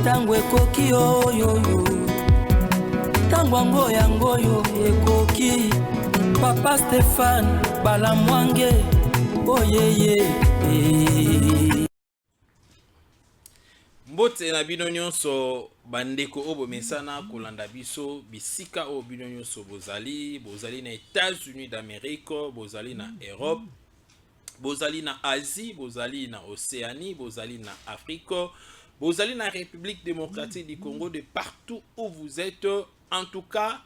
tango ekoki oyoyo tango yango yo ekoki papa Stéphane Balamwange oyeye mbote na bino nyonso bandeko obo mesana kolanda biso bisika o bino nyonso bozali na États-Unis d'Amérique, bozali na Europe, bozali na Asie, bozali na Océanie, bozali na Afrique, bozali na République démocratique du Congo, de partout où vous êtes. En tout cas,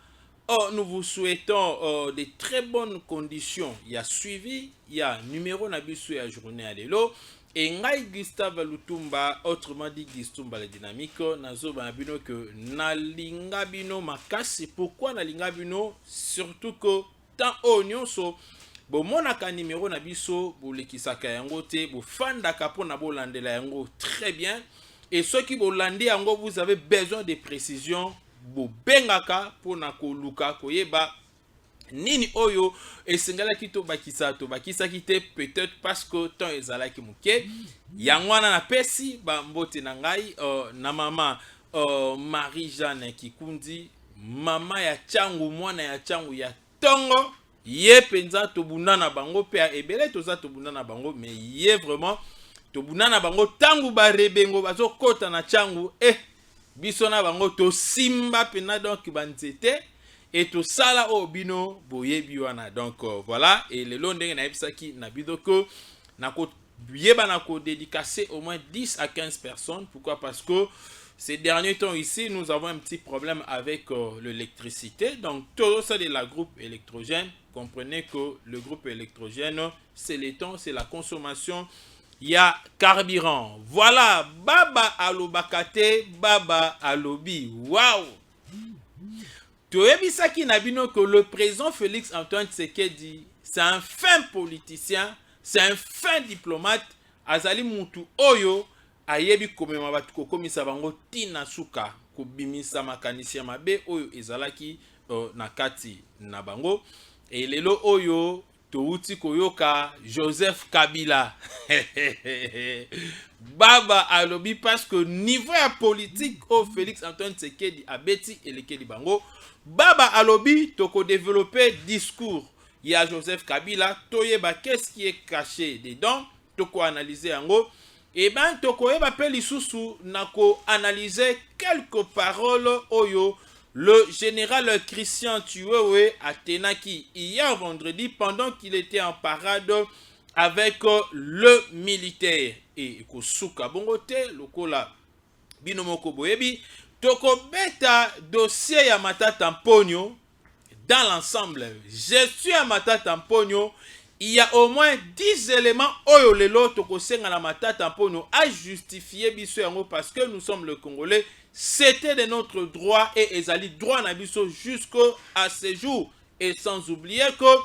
nous vous souhaitons de très bonnes conditions. Il y a suivi, il y a numéro na biso ya journée à l'élo. Et ngai Gustave Lutumba, autrement dit Gistumba le dynamique, nazo banabino que nalinga bino makasi. Pourquoi nalinga bino? Surtout que tant oignon so bo monaka numéro na biso bo lekisaka yango te bo fandaka pona bo landela yango très bien. Et ceux qui bo lande yango, vous avez besoin de précisions bo bengaka pona ko luka koyeba nini oyo esengala kito bakisa kite, peut-être parce que temps ezalaki muke yangwana na pesi ba mbote na ngai na mama Marie-Jeanne Kikundi, mama ya changu, mwana ya changu ya tongo ye penza tobunana bango pe ebele toza tobunana bango, mais ye vraiment tobunana bango tangu ba rebengo bazo kota na changu biso na bango to simba pena donc banzete et tout ça là au bino boyebi wana. Donc voilà, et le long ndenge na ebisaki na bidoko na ko yeba na ko dédicacer au moins 10 à 15 personnes. Pourquoi? Parce que ces derniers temps ici nous avons un petit problème avec l'électricité. Donc tout ça de la groupe électrogène, comprenez que le groupe électrogène c'est le temps, c'est la consommation, il y a carburant. Voilà, baba alobakate, baba alobi. Waouh! Toyebisaki nabino que le président Félix Antoine Tshisekedi, c'est un fin politicien, c'est un fin diplomate. Azali mutu oyo ayebi komema batu ko komisa bango tina suka ko bimisa makanisi mabe oyo ezalaki na kati na bango. Et lelo oyo touti koyoka Joseph Kabila baba alobi, parce que niveau ya politique au Félix Antoine Tshisekedi abeti elekeli bango. Baba alobi toko développer discours. Il y a Joseph Kabila, toyeba qu'est-ce qui est caché dedans, toko analyser yango. Et ben toko yeba pe lisusu nako analyser quelques paroles oyo le général Christian Tuwewe atenaki hier vendredi pendant qu'il était en parade avec le militaire. Et kosuka bongote lokola binomoko boyebi toko beta dossier ya Matata Mponyo dans l'ensemble. Gestion ya Matata Mponyo, il y a au moins 10 éléments oyo lelo toko senga na Matata Mponyo a justifier biso yango, parce que nous sommes le Congolais, c'était de notre droit et ezali droit na biso jusqu'à ce jour. Et sans oublier que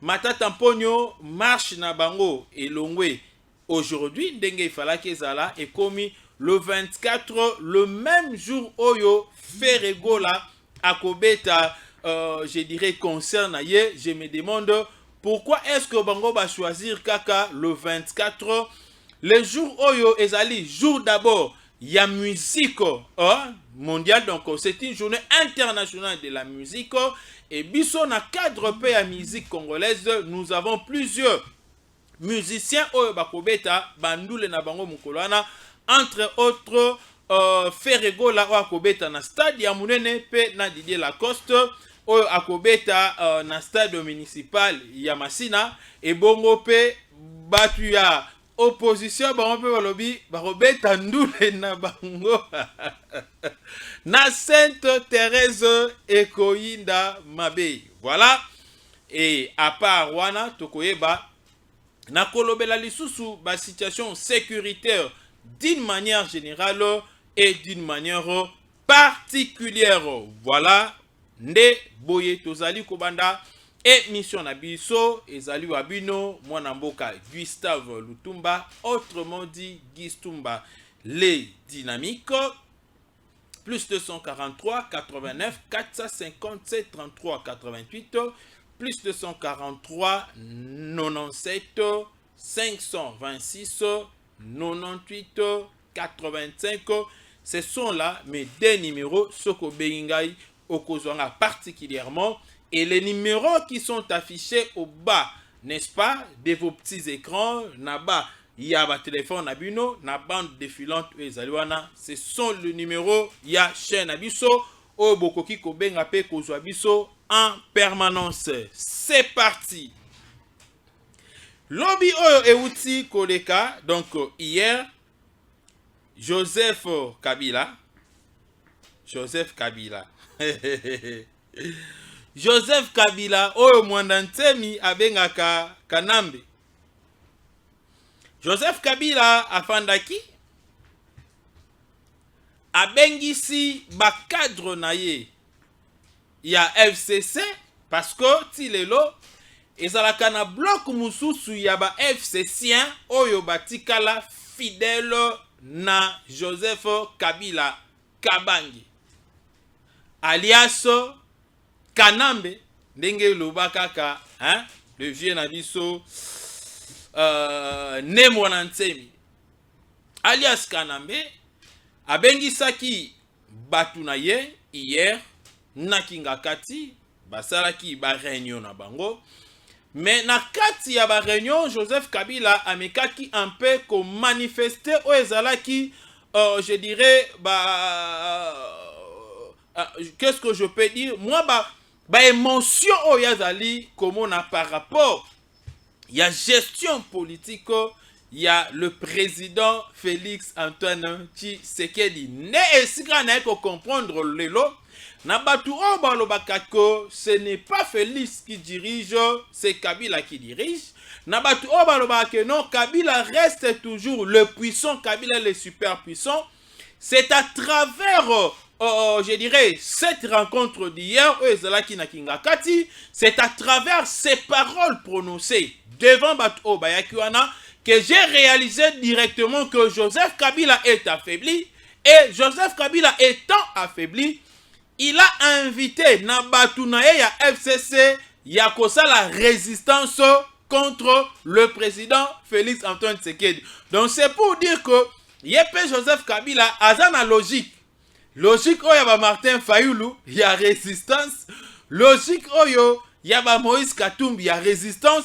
Matata Mponyo marche na bango elongwe aujourd'hui ndenge ifalaki ezala et komi le 24, le même jour oyo Ferregola akobeta je dirais concerne ye. Je me demande pourquoi est-ce que bango va choisir kaka le 24, le jour oyo ezali jour d'abord ya musique mondiale. Donc c'est une journée internationale de la musique et biso na cadre pe ya musique congolaise nous avons plusieurs musiciens oyo bakobeta bandule na bango mukolwana, entre autres Ferregola oyo akobeta na stade ya munene pe na Didier Lacoste oyo akobeta na stade municipal ya Masina, et bongo pe batu ya opposition bango pe balobi bakobeta ndule na bango na Sainte Thérèse Ekoyinda Mabe. Voilà, et à part wana tokoyeba na kolobela lisusu ba situation sécuritaire d'une manière générale et d'une manière particulière. Voilà, nde boye tozali kobanda émission na biso ezali wabino mwana mboka Gustave Lutumba, autrement dit Gistumba les dynamiques, plus 243 89 457 33 88, plus 243 97 526 98 85 Ce sont là mes deux numéros, Soko Bengai Okozwanga particulièrement, et les numéros qui sont affichés au bas, n'est-ce pas, de vos petits écrans, là-bas, il y a un téléphone Nabino, na bande défilante Ezaliwana, ce sont les numéros, il y a chaîne Abiso, au Bokoki Kobenga Pe Kozwabiso en permanence. C'est parti. Lobby Oyo Euti Koleka, donc hier, Joseph Kabila, Joseph Kabila, Oyo Mwandantemi Abengaka Kanambe. Joseph Kabila afandaki abengisi bakadre na ye ya FCC parce que tilelo ezalaka na bloc mususu ya ba FCCien oyo batikala fidèle na Joseph Kabila Kabangi alias Kanambe ndenge lobaka ka hein le vieux na biso Nemwanantemi alias Kanambe abengisaki batu na ye hier na Kingakati basalaki ba réunion na bango mais na kati ya ba réunion Joseph Kabila amekaki un peu ko manifester o ezalaki je dirais qu'est-ce que je peux dire moi ba émotion o yazali comme on a par rapport il y a gestion politique, il y a le président Félix Antoine Tshisekedi. Ne esigra na ko comprendre lelo na batu o balobakako, ce n'est pas Félix qui dirige, c'est Kabila qui dirige. Na batu o balobakako non, Kabila reste toujours le puissant, Kabila le super puissant. C'est à travers je dirais cette rencontre d'hier c'est à travers ces paroles prononcées devant Bato Bayakiwana que j'ai réalisé directement que Joseph Kabila est affaibli. Et Joseph Kabila étant affaibli, il a invité Nabatunaye ya FCC Yakosa la résistance contre le président Félix Antoine Tshisekedi. Donc c'est pour dire que Yepé Joseph Kabila a une logique. Logique oyo yaba Martin Fayulu, y a résistance. Logique oyo yaba Moïse Katumbi, y a résistance.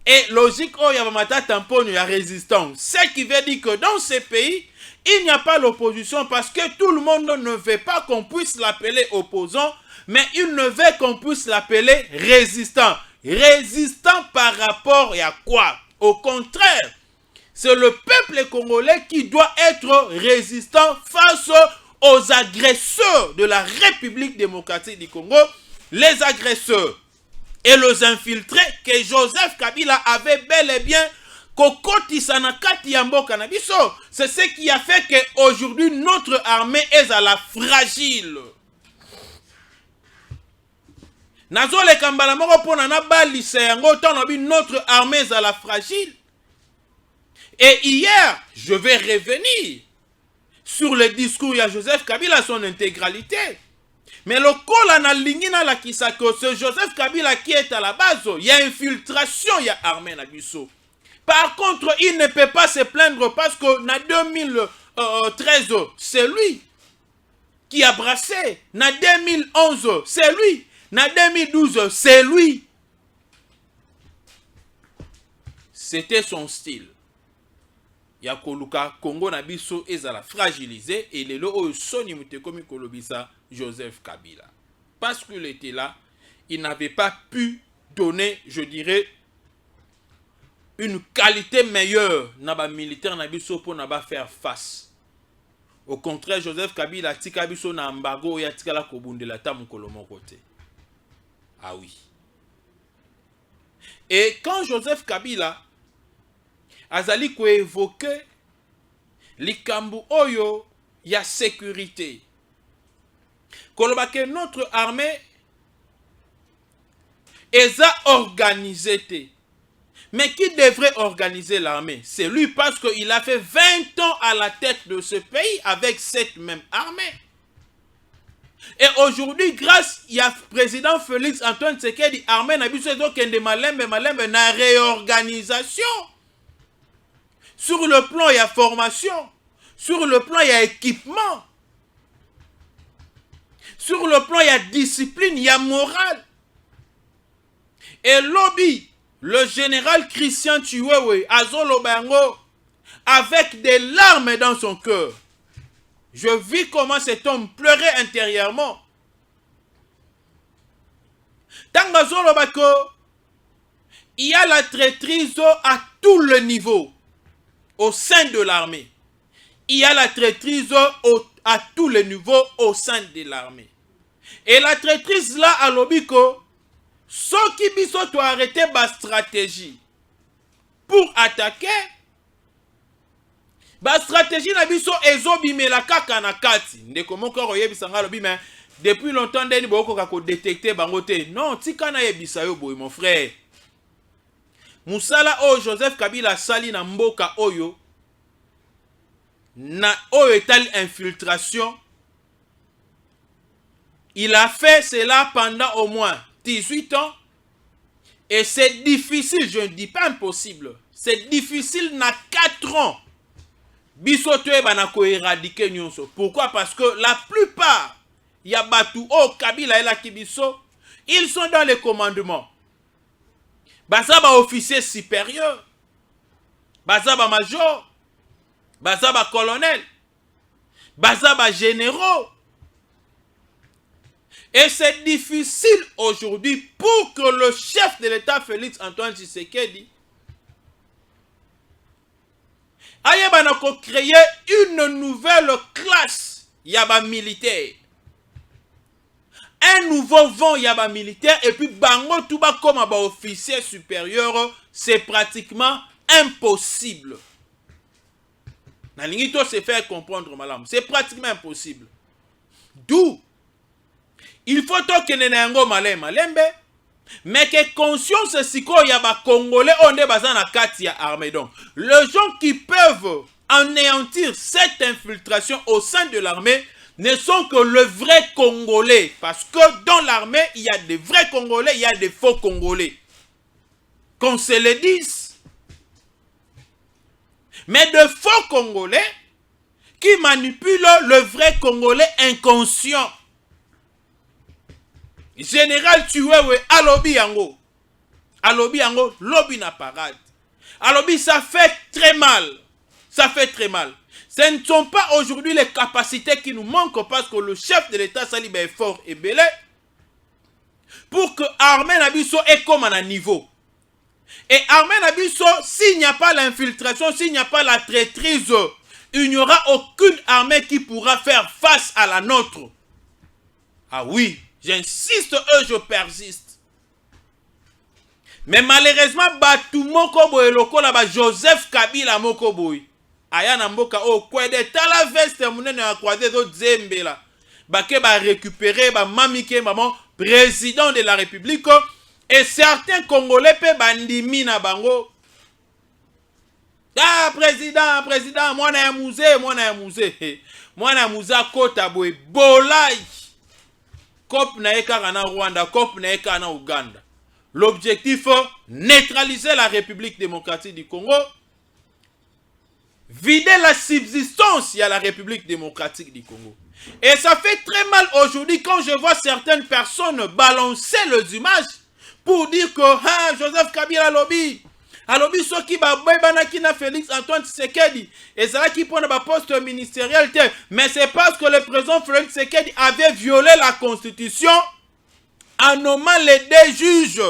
Et logique oyo yaba Matata Mponyo, y a résistance. Ce qui veut dire que dans ces pays, il n'y a pas l'opposition parce que tout le monde ne veut pas qu'on puisse l'appeler opposant, mais il ne veut qu'on puisse l'appeler résistant. Résistant par rapport à quoi? Au contraire, c'est le peuple congolais qui doit être résistant face aux agresseurs de la République démocratique du Congo, les agresseurs et les infiltrés que Joseph Kabila avait bel et bien kokoti sanakati yambo kanabiso. C'est ce qui a fait qu'aujourd'hui notre armée est à la fragile. Nazo le kambala moko pona na balise yango tanobi notre armée est à la fragile. Et hier, je vais revenir sur le discours de Joseph Kabila, son intégralité. Mais le col na lingina la kisako, c'est Joseph Kabila qui est à la base. Il y a infiltration, il y a armée na biso. Par contre, il ne peut pas se plaindre parce que en 2013, c'est lui qui a brassé. En 2011, c'est lui. En 2012, c'est lui. C'était son style. Yakoluka Congo na biso ezala fragilisé et lelo oyo soni mutekomi kolobisa Joseph Kabila. Parce qu'il était là, il n'avait pas pu donner, je dirais, une qualité meilleure na ba militaire na biso pour na ba faire face. Au contraire, Joseph Kabila tika biso na embargo ya tika la kobundela ta mukolo moko te. Ah oui. Et quand Joseph Kabila azali ko évoquer likambu oyo ya sécurité, kolobake notre armée est organisée. Mais qui devrait organiser l'armée? C'est lui parce qu'il a fait 20 ans à la tête de ce pays avec cette même armée. Et aujourd'hui, grâce à président Félix Antoine Tshisekedi, armée n'a biso ezokende malembe na réorganisation. Sur le plan, il y a formation. Sur le plan, il y a équipement. Sur le plan, il y a discipline, il y a morale. Et lobby, le général Christian Chiwewe, Azolo Bango, avec des larmes dans son cœur. Je vis comment cet homme pleurait intérieurement. Tangazolo Bako, il y a la traîtrise à tout le niveau au sein de l'armée. Il y a la traîtrise à tous les niveaux au sein de l'armée. Et la traîtrise là à l'obiko, ceux qui biso to arrêter ma stratégie pour attaquer, ma stratégie na biso ezobimela kaka na kati. Ndeko moko oyebisanga lobi mais depuis longtemps ndeni boko kako détecter bangote. Non, tika na yebisa yo boy mon frère. Musala o Joseph Kabila sali na mboka oyo na oyo etali infiltration. Il a fait cela pendant au moins 18 ans. Et c'est difficile, je ne dis pas impossible. C'est difficile na 4 ans. Bisoto e banako éradiquer nyonso. Pourquoi? Parce que la plupart Yabatu o Kabila et la Kibiso, ils sont dans les commandements. Bazaba officier supérieur, Bazaba major, Bazaba colonel, Bazaba généraux. Et c'est difficile aujourd'hui pour que le chef de l'État, Félix Antoine Tshisekedi, aille créer une nouvelle classe yaba militaire. Un nouveau vent yaba militaire et puis bango touba comme un officier supérieur, c'est pratiquement impossible. Nalingito se faire comprendre madame, c'est pratiquement impossible. D'où il faut que nenengo malembe, mais que conscience siko yaba congolais on est basé na kati ya armée. Donc les gens qui peuvent anéantir cette infiltration au sein de l'armée ne sont que le vrai Congolais. Parce que dans l'armée, il y a des vrais Congolais, il y a des faux Congolais. Qu'on se le dise. Mais de faux Congolais qui manipulent le vrai Congolais inconscient. Général Chiwewe, alobi yango. Alobi yango, lobi na parade. Alobi, ça fait très mal. Ça fait très mal. Ce ne sont pas aujourd'hui les capacités qui nous manquent parce que le chef de l'État Saliba est fort et belé pour que Armée Nabiso est comme à un niveau. Et Armée Nabiso, s'il n'y a pas l'infiltration, s'il n'y a pas la traîtrise, il n'y aura aucune armée qui pourra faire face à la nôtre. Ah oui, j'insiste, je persiste. Mais malheureusement, Batou Mokobo et Lokola Joseph Kabila Mokoboy. Aya na mboka o kwede tala veste munene ya croisé zo zembela bake ba récupérer ba mamike maman président de la République et certains Congolais pe bandimi na bango. Ah président mwana ya musée mwana ya muza kota boy bolai cop na eka na Rwanda cop na eka na Uganda. L'objectif neutraliser la République démocratique du Congo. Vider la subsistance à la République démocratique du Congo. Et ça fait très mal aujourd'hui quand je vois certaines personnes balancer les images pour dire que Joseph Kabila lobby ce qui va Félix Antoine Tshisekedi et ça qui prend un poste ministériel. Mais c'est parce que le président Félix Tshisekedi avait violé la constitution en nommant les deux juges.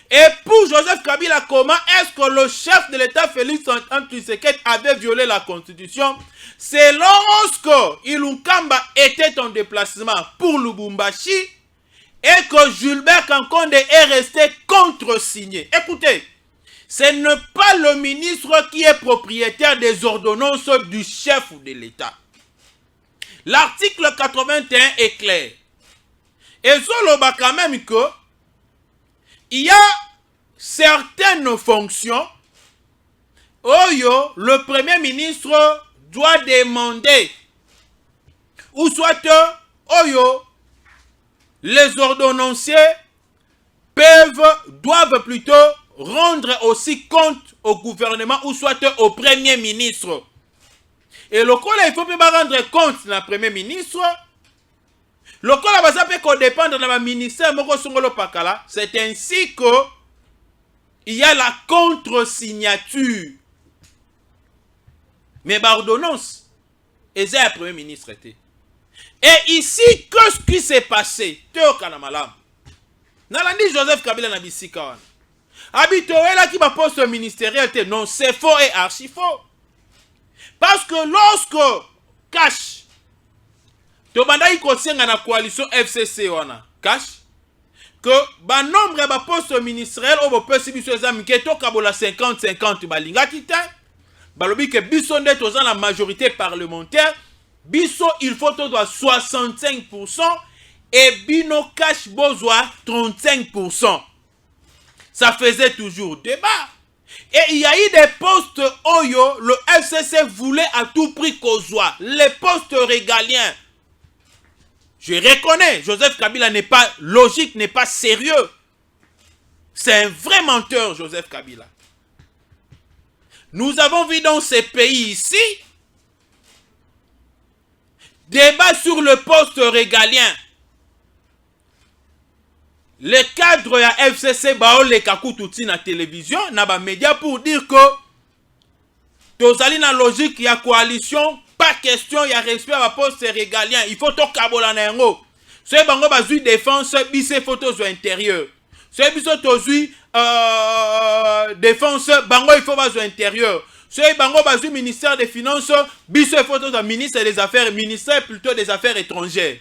Et pour Joseph Kabila, comment est-ce que le chef de l'État Félix Antoine Tshisekedi avait violé la constitution? C'est lorsque Ilunkamba était en déplacement pour Lubumbashi et que Gilbert Kankonde est resté contre-signé. Écoutez, ce n'est pas le ministre qui est propriétaire des ordonnances du chef de l'État. L'article 81 est clair. Et Zoloba quand même que il y a certaines fonctions où le Premier ministre doit demander ou soit les ordonnanciers doivent plutôt rendre aussi compte au gouvernement ou soit au Premier ministre. Et le coup là, il faut pas rendre compte au Premier ministre. Lokola baza pe ko dépendre de la ministère moko songolo pakala, c'est ainsi que il y a la contre-signature. Mais l'ordonnance, et c'est le premier ministre. Et ici, qu'est-ce qui s'est passé? Théo Kanamalam. Nalandi Joseph Kabila na bisika. Habitoela qui va poste ministériel, non, c'est faux et archi faux. Parce que lorsque cash, Tobanda y kosenga na coalition FCC wana, cash, que ba nombre ba poste ministériel au peut biso ezami ke to kabola 50-50 balinga tita, balobi que biso nde toza la majorité parlementaire, biso il faut to doit 65% et bino cash bozwa 35%. Ça faisait toujours débat. Et il y a eu des postes Oyo, le FCC voulait à tout prix qu'on soit. Les postes régaliens. Je reconnais, Joseph Kabila n'est pas logique, n'est pas sérieux. C'est un vrai menteur, Joseph Kabila. Nous avons vu dans ces pays ici, débat sur le poste régalien. Les cadres ya FCC bao le kakutouti na télévision, na ba média pour dire que tozali na logique ya coalition, pas question ya respect à poste régalien, il faut to kabola na yango. Ce bango bazui défense bise photos intérieur. Ce biso tozui défense bango il faut bazo intérieur. Ce bango bazui ministère des finances bise photos à ministre des affaires, ministère plutôt des affaires étrangères.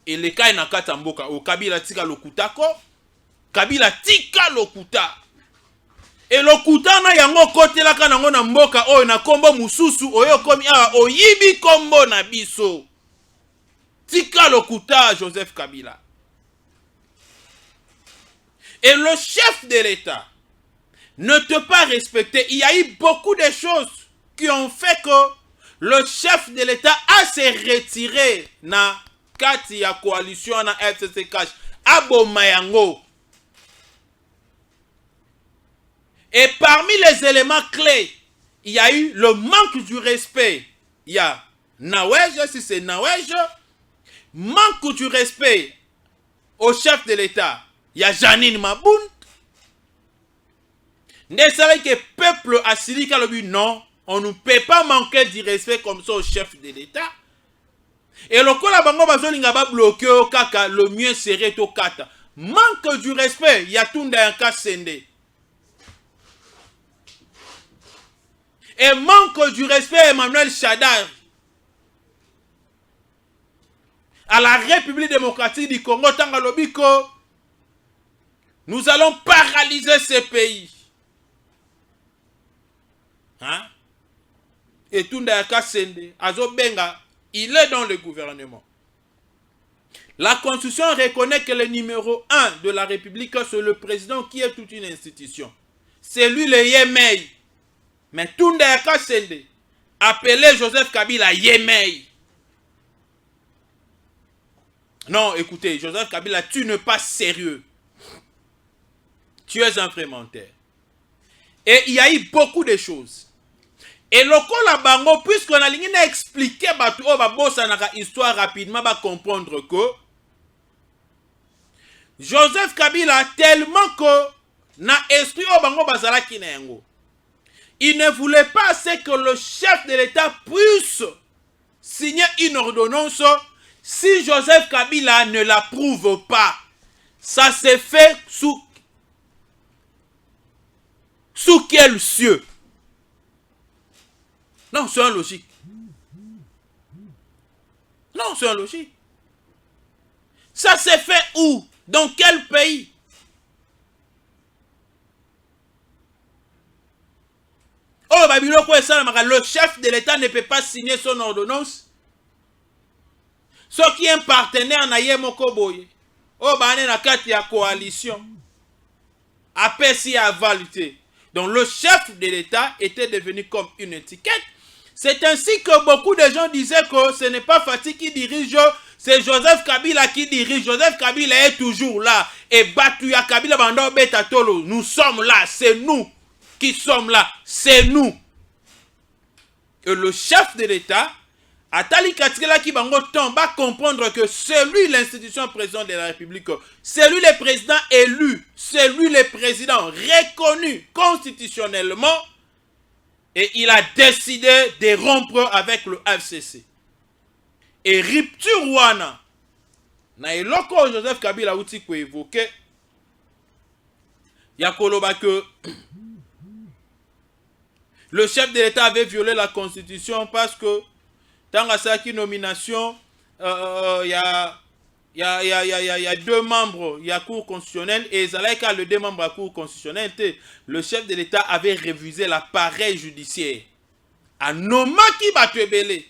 Et les cas na katamboka au Kabila tika lokuta ko Kabila tika lokuta et lokuta na yango kote la kana ngona mboka oyo na kombo mususu oyo komi a oyibi kombo na biso tika lokuta Joseph Kabila. Et le chef de l'État ne te pas respecter. Il y a eu beaucoup de choses qui ont fait que le chef de l'État a se retiré na kati ya coalition na FCC Cash Abomayango. Et parmi les éléments clés, il y a eu le manque du respect. Il y a Nawej, si c'est Nawej, manque du respect au chef de l'État. Il y a Janine Maboun. Ne serait que peuple assili kalobi non, on ne peut pas manquer du respect comme ça au chef de l'État. Et le kola bango bazolinga ba bloqué au kaka, le mieux serait au kata. Manque du respect, il y a tout dans un cas sendé. Et manque du respect Emmanuel Chadar à la République démocratique du Congo Tangalobiko. Nous allons paralyser ce pays. Hein? Et tout dans un cas sendé. Azo Benga. Il est dans le gouvernement. La Constitution reconnaît que le numéro 1 de la République, c'est le président qui est toute une institution. C'est lui le Yemei. Mais tout le cas c'est appelé Joseph Kabila Yemei. Non, écoutez, Joseph Kabila, tu n'es pas sérieux. Tu es un frémentaire. Et il y a eu beaucoup de choses. Et le la bango, puisqu'on a expliqué histoire rapidement, va comprendre que Joseph Kabila tellement que na esprit au bango bazala kinengo. Il ne voulait pas que le chef de l'État puisse signer une ordonnance si Joseph Kabila ne l'approuve pas. Ça s'est fait sous quel cieux? Non, c'est un logique. Non, c'est un logique. Ça s'est fait où? Dans quel pays? Oh, le chef de l'État ne peut pas signer son ordonnance. Ce qui est un partenaire na Yemoko Boye. Oh, bané na kati ya coalition. Apesi à validité. Donc le chef de l'État était devenu comme une étiquette. C'est ainsi que beaucoup de gens disaient que ce n'est pas Fati qui dirige, c'est Joseph Kabila qui dirige. Joseph Kabila est toujours là. Et Batuya Kabila Bando Betatolo, nous sommes là, c'est nous qui sommes là, c'est nous. Et le chef de l'État Atali Katikela qui bango temps va comprendre que c'est lui l'institution président de la République, c'est lui le président élu, c'est lui le président reconnu constitutionnellement, et il a décidé de rompre avec le FCC. Et rupture wana na eloko Joseph Kabila outi ko évoquer ya koloba que le chef de l'État avait violé la constitution parce que dans la nomination il y a deux membres il y a cour constitutionnelle et Zalaïka le deux membres à cour constitutionnelle, le chef de l'État avait révisé l'appareil judiciaire à nomma qui va te belé.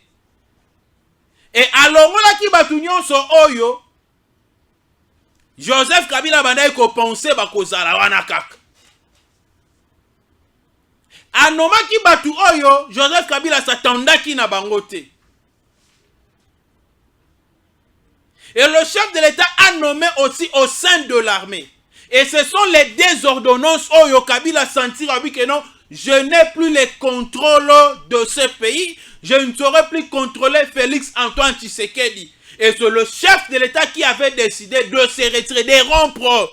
Et alors, qui batunion so oyo, Joseph Kabila banaye ko penser ba kozala wana kaka. Anoma ki batu oyo, Joseph Kabila s'attendaki na bangote. Et le chef de l'État a nommé aussi au sein de l'armée. Et ce sont les deux ordonnances oyo Kabila sentir que non, je n'ai plus le contrôle de ce pays. Je ne saurais plus contrôler Félix Antoine Tshisekedi. Et c'est le chef de l'État qui avait décidé de se retirer, de rompre.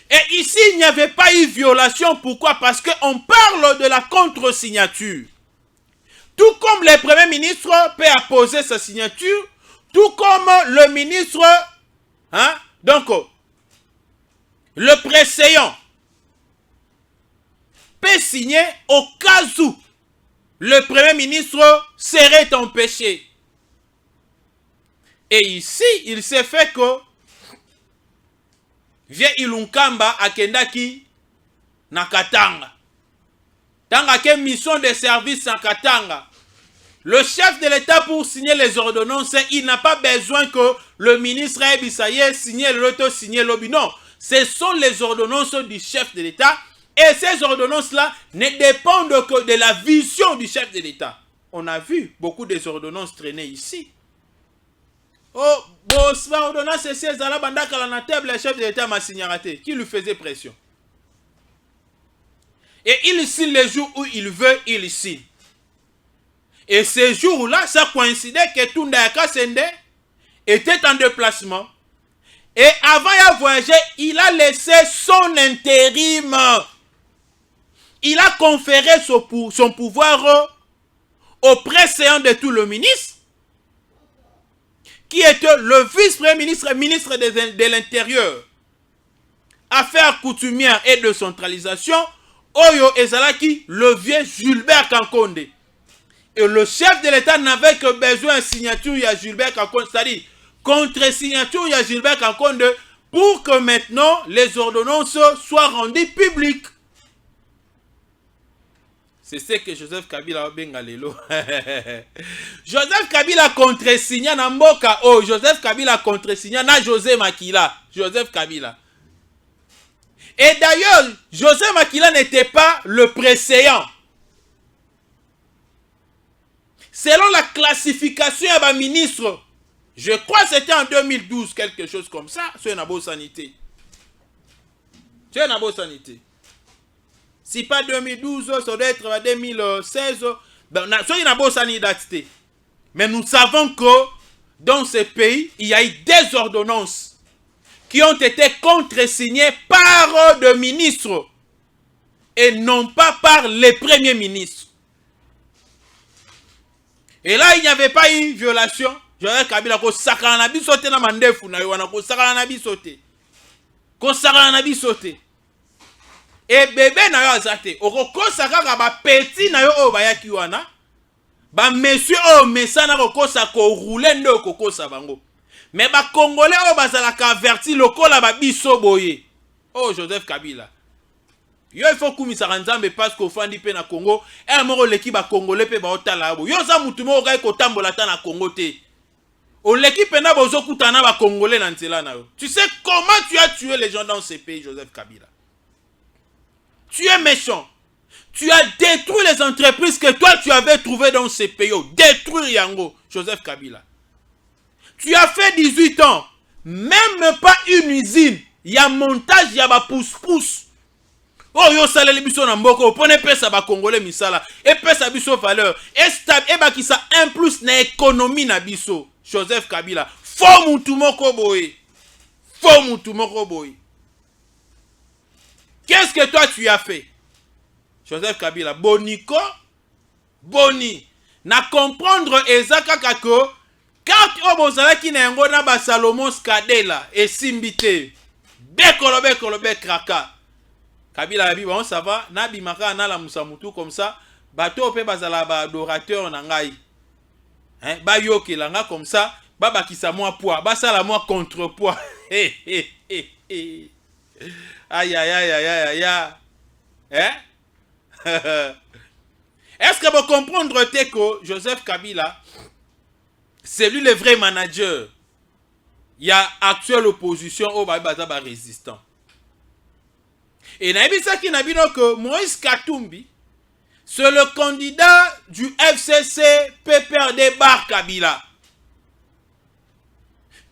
Et ici, il n'y avait pas eu violation. Pourquoi? Parce qu'on parle de la contre-signature. Tout comme le Premier ministre peut apposer sa signature, tout comme le ministre, donc, le préséant peut signer au cas où le Premier ministre serait empêché. Et ici, il s'est fait que vient Ilunkamba à Kendaki na Katanga. Tanga ke mission de service en Katanga. Le chef de l'État pour signer les ordonnances, il n'a pas besoin que le ministre Ebisaye signe l'autre, signe l'obi. Non, ce sont les ordonnances du chef de l'État. Et ces ordonnances-là ne dépendent que de la vision du chef de l'État. On a vu beaucoup des ordonnances traîner ici. Oh, boss, l'ordonnance c'est César Bandaka la table, le chef de l'État m'a signé, qui lui faisait pression. Et il signe les jours où il veut, il signe. Et ces jours-là, ça coïncidait que Tundayaka Sende était en déplacement. Et avant de voyager, il a laissé son intérim. Il a conféré son pouvoir au préséant de tout le ministre, qui était le vice-premier ministre, ministre de l'Intérieur, Affaires coutumières et de centralisation, Oyo Ezalaki, le vieux Gilbert Kankonde. Et le chef de l'État n'avait que besoin de signature à Gilbert Kankonde, c'est-à-dire contre-signature à Gilbert Kankonde, pour que maintenant les ordonnances soient rendues publiques. C'est ce que Joseph Kabila a bengalelo. Joseph Kabila contre-signé na mboka. Oh, Joseph Kabila contre-signé na José Makila. Joseph Kabila. Et d'ailleurs, José Makila n'était pas le préséant. Selon la classification à ministre, je crois que c'était en 2012, quelque chose comme ça, c'est une bonne sanité. C'est une bonne sanité. Si pas 2012, ça doit être 2016. C'est une bonne sanité. Mais nous savons que dans ce pays, il y a eu des ordonnances qui ont été contre-signées par des ministres et non pas par les premiers ministres. Et là, il n'y avait pas eu violation. Joseph Kabila ko sakana na biso te na mandefu na yo wana ko sakana na biso te. Ko sakana na biso te. Et bébé na yo azate. Oko sakaka ba petit na yo o bayaki wana. Ba monsieur o mesana ko sa ko rouler ndo ko sa bango. Mais ba congolais o bazala ka averti lokola ba biso boye. Oh Joseph Kabila. Yo il faut kumisa nzambe parce qu'au fandi pe na Congo, e moko leki ba congolais pe ba otala bo. Yo za mutu mo ga ko tambola ta na Congo te. O leki pe na bozo kutana ba congolais na nzela na yo. Tu sais comment tu as tué les gens dans ce pays, Joseph Kabila? Tu es méchant. Tu as détruit les entreprises que toi tu avais trouvées dans ce pays. Détruire yango, Joseph Kabila. Tu as fait 18 ans. Même pas une usine. Il y a montage, il y a ba pousse-pousse. oyo saleli biso na mboko pone pesa ba congolais misala et pesa biso valeur et stable et bakisa un plus na économie na biso. Joseph Kabila fo mutu moko boye, fo mutu moko boye. Qu'est-ce que toi tu as fait? Joseph Kabila boniko boni na comprendre ezaka kako carte obozala ki na yango na ba Salomon Skadela et simbite bekolo kraka. Kabila bi bon ça va na bimaka na la musamutu comme ça bato pe bazala ba adorateur na ngai. Hein ba yokela nga comme ça ba bakisa moi poids ba sala moi contrepoids. Aïe aïe aïe aïe aïe. Hein? Est-ce que vous comprenez que Joseph Kabila, c'est lui le vrai manager? Il y a actuelle opposition au Bazaba résistant. Et Naibisa qui n'a dit que Moïse Katumbi, c'est le candidat du FCC PPRD Bar Kabila.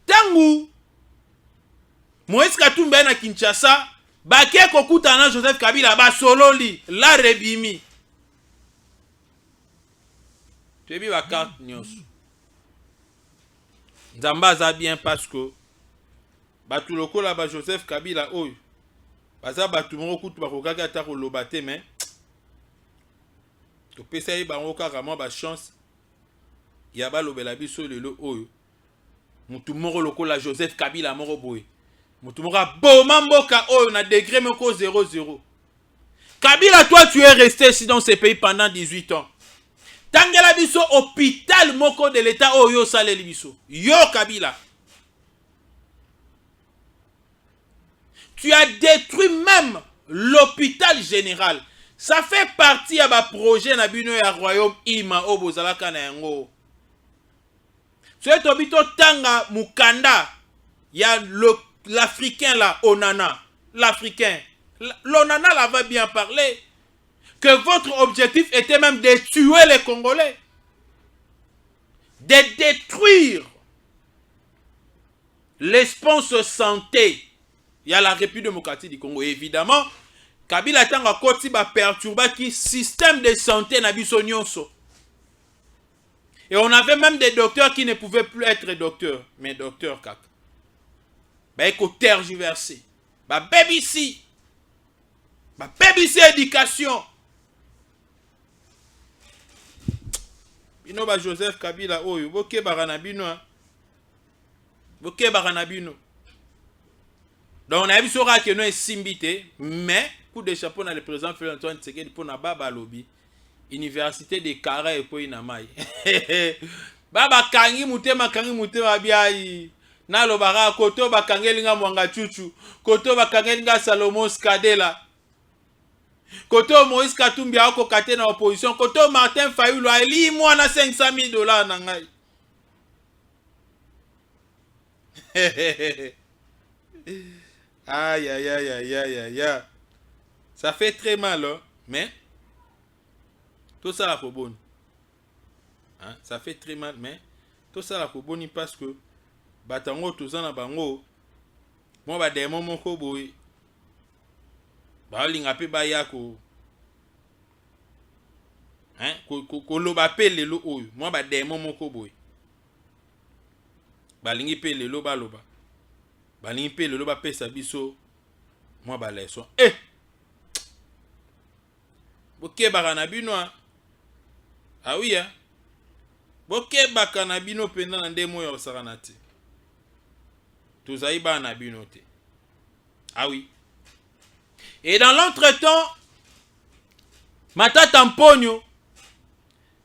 Tangu Moïse Katumbi na Kinshasa, Baké kokutana Joseph Kabila ba sololi la rebimi. Tu bi ba carte nyonso. Nzamba za bien parce que batu lokola ba Joseph Kabila oyo. Baza batu moko kutu ba kokaka ta koloba te mais to pesa yi ba ngoka vraiment ba chance ya ba lobela biso lelo oyo. Mutu moko lokola Joseph Kabila moko boye. Mutumora boma mboka oyo na degré moko 0-0. Kabila, toi tu es resté ici dans ces pays pendant 18 ans. Tangela biso hôpital moko de l'état oyo saleli biso. Yo Kabila. Tu as détruit même l'hôpital général. Ça fait partie à ma projet na bino ya royaume ima obozalaka na yango. Tu es tobito tanga mukanda ya l'Africain là, Onana, l'Africain, l'Onana l'avait bien parlé, que votre objectif était même de tuer les Congolais, de détruire l'espace santé. Il y a la République démocratique du Congo, évidemment. Kabila tanga koti ba perturba ki système de santé na biso nyonso. Et on avait même des docteurs qui ne pouvaient plus être docteurs, mais docteurs kaka. Bah écoute tergiversé. Bah BBC éducation. Bino ba Joseph Kabila oyo boke barana bino. Boke barana bino. Donc on a vu sora que nous est simbité mais coup de chapeau na le président Félix Antoine Tshisekedi pour na baba lobby université de Kara et po ina mai. Baba kangi mutema biai. Na lobara koto bakangelinga mwanga chuchu, koto bakangelinga Salomon Skadela, koto Moïse Katumbi ako kate na opposition, koto Martin Fayulu ali mwana $500,000 na ngai. Aïe aïe aïe aïe aïe aïe. Ça fait très mal hein? Mais tout ça la bonne. Hein? Ça fait très mal mais tout ça la bonne parce que batango tozana bango mo ba demo moko boy ba linga pe ba yako hein ko loba pe lelo oyo mo ba demo moko boy ba lingi pe lelo ba loba ba lingi pe lelo ba pesa biso mo ba leso boke barana bino ah oui hein boke bakana bino penda na ndemo ya osaranati. Ah oui. Et dans l'entretemps, Matata Mponyo,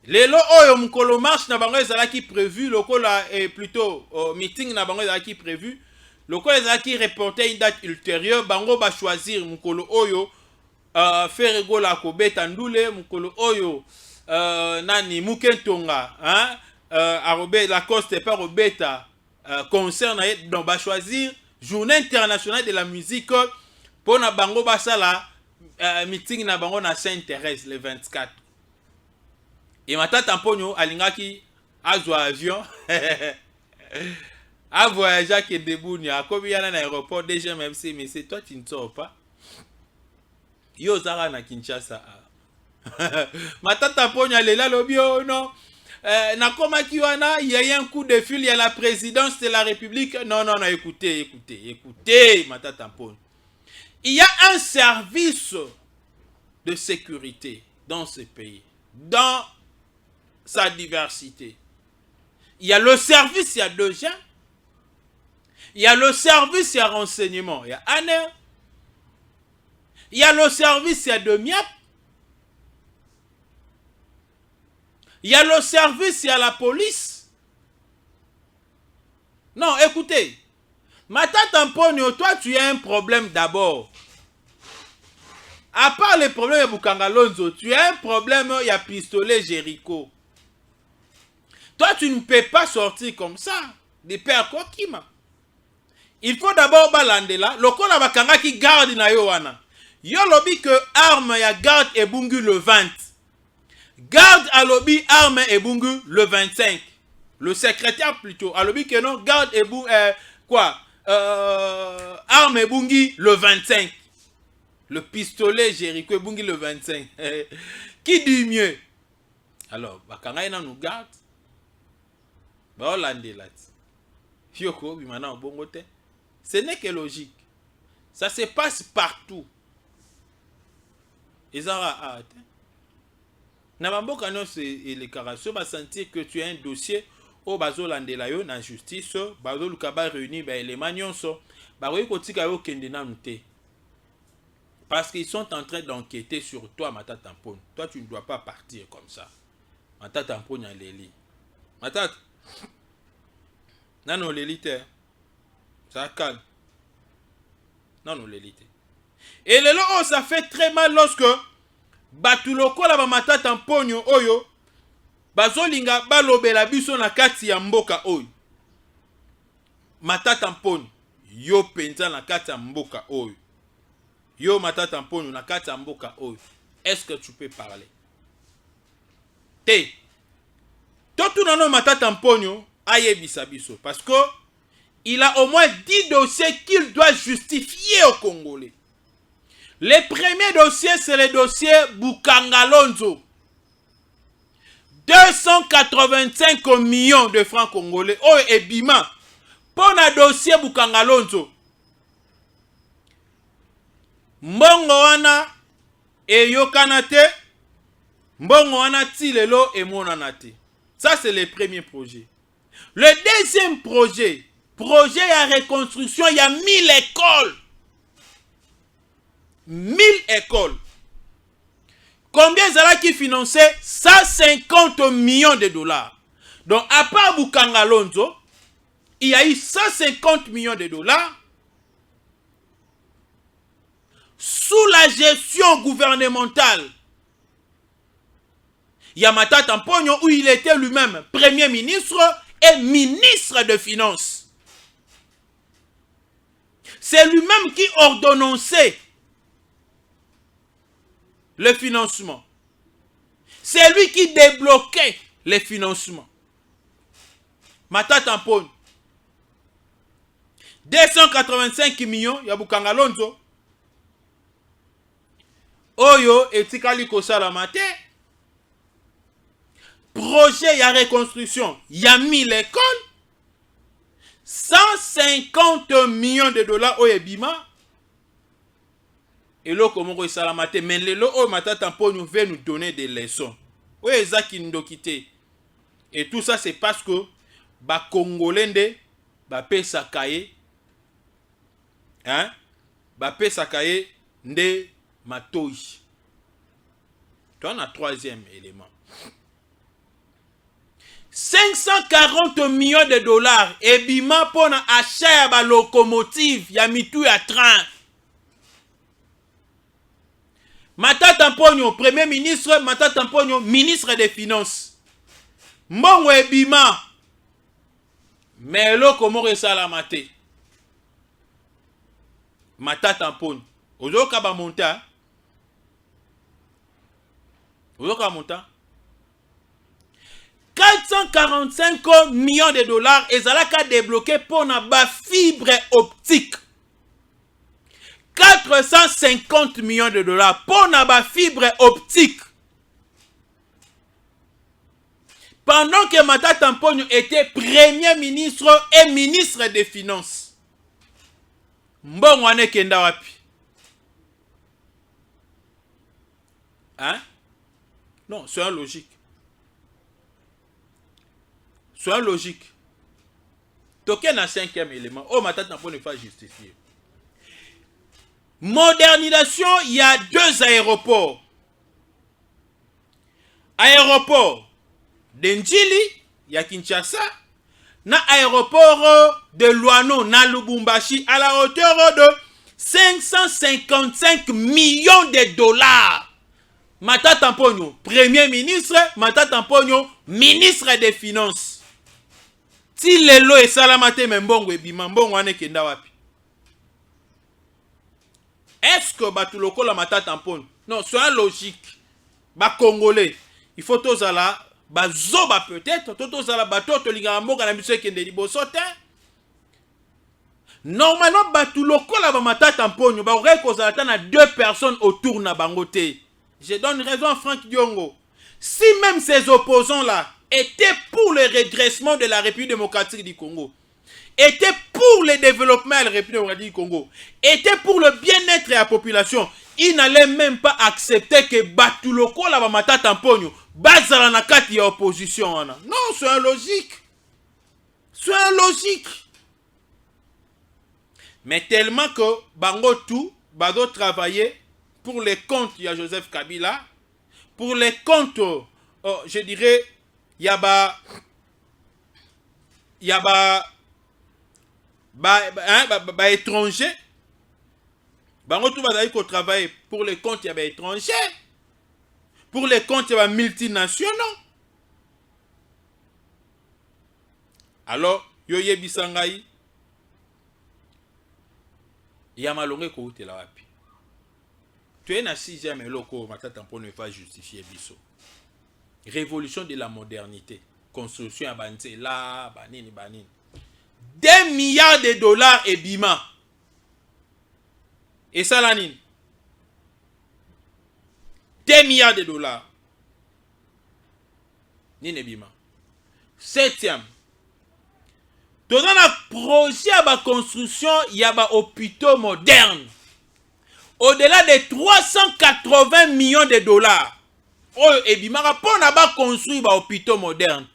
lelo oyo mukolo marche na bango ezalaki prévu, lokola plutôt meeting na bango ezalaki prévu, lokola ezalaki reporter une date ultérieure, bango ba choisir mukolo oyo faire gola kobeta ndule, mukolo oyo nani Mukentonga, hein, arobe la coste pas robeta. Concert donc va choisir journée internationale de la musique pour na bango basala meeting na bango na Sainte-Thérèse le 24 et Matata Mponyo alingaki azwa avion a voyager que debout ni a kobi yana na aéroport déjà même si mais c'est toi tu ne sors pas Yo zara na Kinshasa. Matata Mponyo lela lobi oh non. Nakoma Kiwana, il y a eu un coup de fil, il y a la présidence de la République. Non, non, non, écoutez, Matata Mponyo. Il y a un service de sécurité dans ce pays, dans sa diversité. Il y a le service, il y a deux gens. Il y a le service, il y a renseignement, il y a ANER. Il y a le service, il y a de MIAP. Il y a le service, il y a la police. Non, écoutez. Matata Mponyo, toi, tu as un problème d'abord. À part les problèmes de Bukangalonzo, tu as un problème, il y a pistolet Jericho. Toi, tu ne peux pas sortir comme ça. De Père Kokima. Il faut d'abord balandela. Lokola bakanga qui garde na yo wana. Yo lobby que arme ya garde et bungu le 20. Garde à lobby arme et bungu le 25. Le secrétaire plutôt. À lobby que non, garde et bungu arme et bungi le 25. Le pistolet Jericho et bungi le 25. Qui dit mieux? Alors, bakanga ina nous garde. Ba olandela. Yoko bimana bongote. Ce n'est que logique. Ça se passe partout. Et ça Nabamboka non c'est les carasso va sentir que tu as un dossier au bazo landela yo na justice, bazo lukaba réuni ba éléments nyonso, ba ko kotika yo kende na nté. Parce qu'ils sont en train d'enquêter sur toi Matata Mponyo. Toi tu ne dois pas partir comme ça. Matata Mponyo a leli. Matata non l'élite. Ça calme. Non l'élite. Et le lot, ça fait très mal lorsque Batuloko la Matata Mponyo oyo bazolinga balobela biso na kati ya mboka oyo. Matata Mponyo yo penza na kati ya mboka oyo. Yo Matata Mponyo na kati ya mboka oyo. Est-ce que tu peux parler? Te. Totu nano Matata Mponyo ayebisa biso parce que il a au moins 10 dossiers qu'il doit justifier aux Congolais. Le premier dossier, c'est le dossier Bukangalonzo. 285 millions de francs congolais. Oh, et bima. Pour le dossier Bukangalonzo. Mbongo wana e yokanate. Mbongo wana tilelo e monanate. Ça, c'est le premier projet. Le deuxième projet à reconstruction, il y a 1000 écoles. 1000 écoles. Combien ça qui finançait 150 millions de dollars. Donc, à part Bukangalonzo, il y a eu 150 millions de dollars sous la gestion gouvernementale. Il y a Matata Mponyo où il était lui-même premier ministre et ministre de Finances. C'est lui-même qui ordonnançait le financement. C'est lui qui débloquait les financements. Matata Mponyo. 285 millions, ya Bukangalonzo. Oyo etikali kosala mate. Projet ya reconstruction, ya 1000 écoles. 150 millions de dollars au Ebima. Et là, comment on salamate, mais le lot Matata Mponyo veut nous donner des leçons. Oui, Ezaki Ndokite. Et tout ça, c'est parce que ba Congolais ba pesa kaye, hein, ba pesa kaye nde matoi. Tu as un troisième élément. 540 millions de dollars et bima pour achat ba locomotive ya mitu ya train. Matata Mponyo premier ministre, Matata Mponyo ministre des finances. Mbongo e bima. Mais lo komo resala mate. Matata Mponyo. Ozoka ba monta. Ozoka monta. 445 millions de dollars et ça l'a débloqué pour na ba fibre optique. 450 millions de dollars pour la fibre optique. Pendant que Matata Mponyo était Premier ministre et ministre des Finances. Mbongo ane kenda wapi? Hein? Non, c'est un logique. C'est un logique. Token a 5e élément. Oh, Matata Mponyo pas justifier. Modernisation, il y a 2 aéroports. Aéroport d'Endjili, il y a Kinshasa, na aéroport de Luano, na Lubumbashi, à la hauteur de 555 millions de dollars. Matata Mponyo, Premier ministre, Matata Mponyo, ministre des Finances. Si lelo et salamate mbongo ebima mbongo ane kenda wapi? Est-ce que batuloko la Matata Mponyo? Non, c'est un logique. Ba Congolais, il faut tous là. Bazoba peut-être, tous à la bateau, tolingambo na biso kende liboso te. Normalement batuloko la ba Matata Mponyo, ba aurait kozala na 2 personnes autour na bango te. Je donne raison à Franck Diongo. Si même ces opposants là étaient pour le redressement de la République démocratique du Congo, étaient pour le développement de la République démocratique du Congo, étaient pour le bien-être de la population, ils n'allaient même pas accepter que batuloko la ba Matata Mponyo bazala na kati ya opposition. Non, c'est un logique. C'est un logique. Mais tellement que bango tout bado travailler pour les comptes de Joseph Kabila, pour les comptes, je dirais, yaba étranger. Bango tout badaï ko travailler pour les comptes yaba étrangers. Pour les comptes multinationaux. Alors, yoye bisangai, yamalonge ko ute la wapi. Tu es na 6e eloko Matata Mponyo ne pas justifier biso. Révolution de la modernité. Construction à banté là, banini. 2 milliards de dollars et bima. Et ça la nini? 2 milliards de dollars. Nini bima. 7e. Dans un projet de construction, il y a des hôpitaux modernes. Au-delà de 380 millions de dollars. Oh, et bima rapport n'a pas construit des hôpitaux modernes.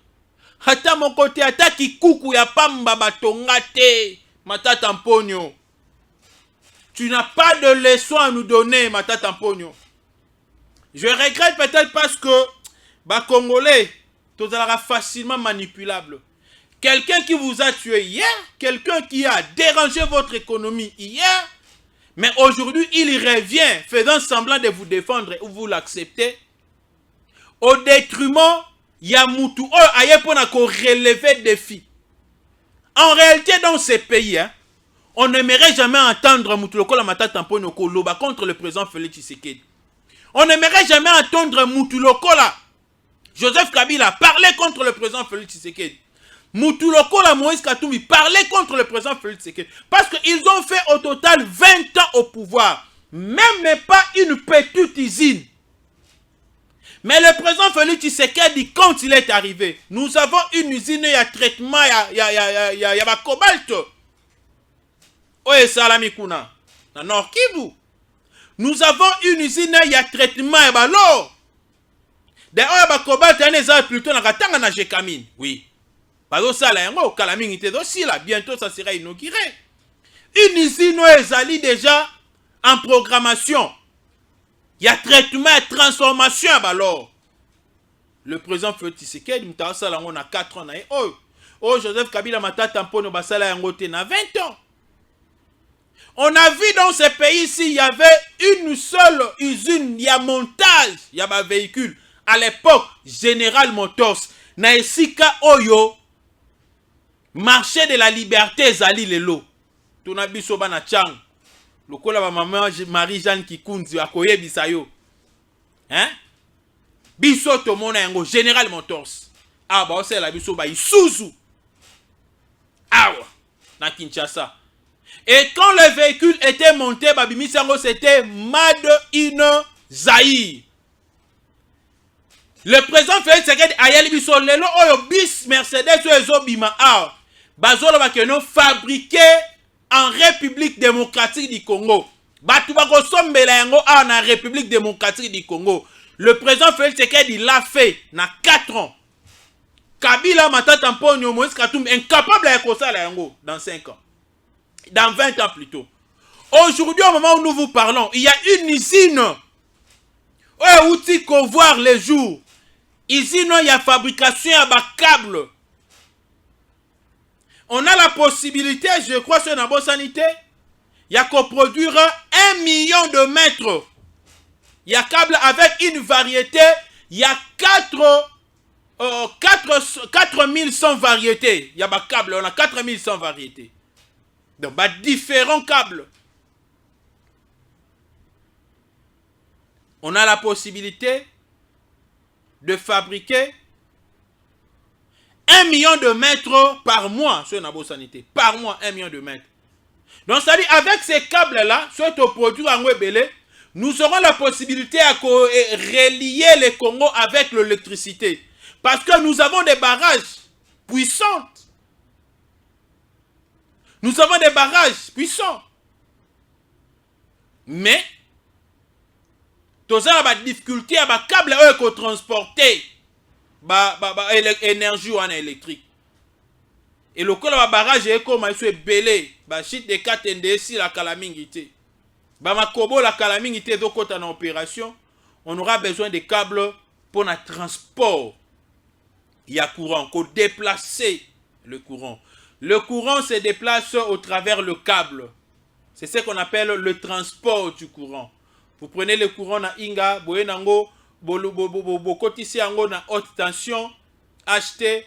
Hata mon côté ata kikuku ya pamba batonga te. Matata Mponyo. Tu n'as pas de leçon à nous donner, Matata Mponyo. Je regrette peut-être parce que les Congolais sont facilement manipulables. Quelqu'un qui vous a tué hier, quelqu'un qui a dérangé votre économie hier, mais aujourd'hui il revient faisant semblant de vous défendre ou vous l'acceptez. Au détriment, il y a Moutou aye pour relever défi. En réalité, dans ces pays, on n'aimerait jamais entendre Moutou Lokola Matata Mponyo koloba contre le président Félix Tshisekedi. On n'aimerait jamais entendre Moutou Lokola Joseph Kabila parler contre le président Félix Tshisekedi. Moutou Lokola Moïse Katumbi parler contre le président Félix Tshisekedi. Parce qu'ils ont fait au total 20 ans au pouvoir. Même pas une petite usine. Mais le président Félix Tshisekedi, quand il est arrivé, nous avons une usine, il y a traitement, il y a cobalt. Oye Salami Kuna, dans Nord Kivu. Nous avons une usine, il y a traitement, il y a l'or. D'ailleurs, il y a cobalt, il y a plutôt dans la Jekamine. Oui. Parce que ça, bientôt ça sera inauguré. Une usine est déjà en programmation. Il y a traitement et transformation alors. Le président Félix Tshisekedi, on a 4 ans. Oh, Joseph Kabila Matata Mponyo basala yangote na 20 ans. On a vu dans ces pays-ci, il y avait une seule usine, il y a montage, il y a un véhicule. À l'époque, General Motors, na esika oyo, marché de la liberté zali lelo. Tuna biso bana chang. Lokola ba maman Marie-Jeanne Kikunzi akoye bisayo. Hein? Biso to mona yango General Motors. Ah ba osela biso ba Isuzu. Awa na Kinshasa. Et quand le véhicule était monté, Babimisango, c'était Made in Zaïre. Le président Félix Tshisekedi ayali biso lelo oyo bis Mercedes oyo bima a bazolo bakeno fabriqué en République démocratique du Congo. Batu bako sombela yango a na République démocratique du Congo. Le président Félix Tshisekedi l'a fait na 4 ans. Kabila Matata Mponyo Moïse Katumbi incapable de faire ça dans 5 ans. Dans 20 ans plutôt. Aujourd'hui, au moment où nous vous parlons, il y a une usine où outil qu'on voit les jours. Ici, il y a fabrication à câble. On a la possibilité, je crois, sur la bonne sanité, il y a qu'on produire 1 million de mètres. Il y a câble avec une variété, il y a 4100 variétés. Il y a des câbles, on a 4100 variétés. Donc, différents câbles. On a la possibilité de fabriquer 1 million de mètres par mois sur la sanité. Par mois, 1 million de mètres. Donc, c'est-à-dire, avec ces câbles-là, soit au produit en Webele, nous aurons la possibilité à relier les Congo avec l'électricité. Parce que nous avons des barrages puissants. Nous avons des barrages puissants. Mais, tous a des difficultés à des câbles pour transporter l'énergie électrique. Et le barrage est comme il est belé. Chute de 4 NDC la calamité. Makobo la calamité en opération. On aura besoin de câbles pour le transport. Il y a courant, pour déplacer le courant. Le courant se déplace au travers le câble. C'est ce qu'on appelle le transport du courant. Vous prenez le courant na Inga, Boenango, Bokotisi Ango na haute tension, HT,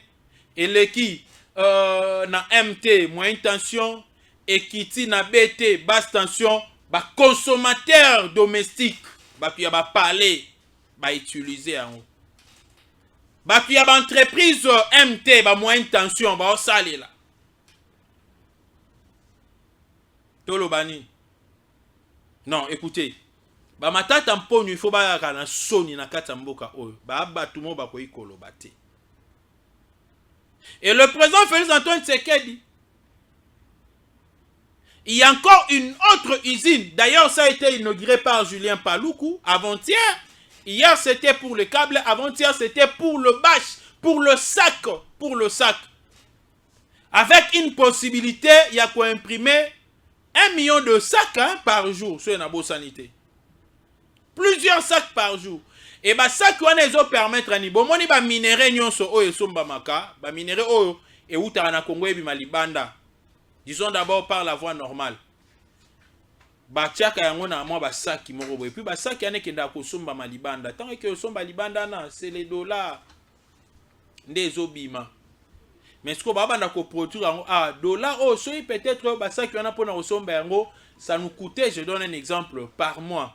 et l'eki na MT, moyenne tension, et Kiti na BT, basse tension, consommateur domestique, puis ya parler, utiliser en haut. Puis ya entreprise MT, moyenne tension, salé là. Tolobani. Non, écoutez. Matata Mponyo, il faut pas na soni na katamboka oyo. Batumo bakoyi kolobate. Et le président Félix Antoine Tshisekedi, il y a encore une autre usine. D'ailleurs, ça a été inauguré par Julien Paluku avant-hier. Hier, c'était pour le câble. Avant-hier, c'était pour le bâche, pour le sac. Pour le sac. Avec une possibilité, il y a quoi imprimer 1 million de sacs par jour sur la sanité. Plusieurs sacs par jour. Et ça qui va permettre à Nibo, moni ba minéré nyonso oyo somba maka, ba minéré oyo et uta na Congo et malibanda. Disons d'abord par la voie normale. Ba tiaka yango na moi ba sac moko et puis ba sac yana kenda ko somba malibanda. Tant que somba libanda na c'est les dollars des obima. Mais ce qu'on va produire dollars oh so peut-être ba sac yana pona ko somba yango, ça nous coûtait, je donne un exemple, par mois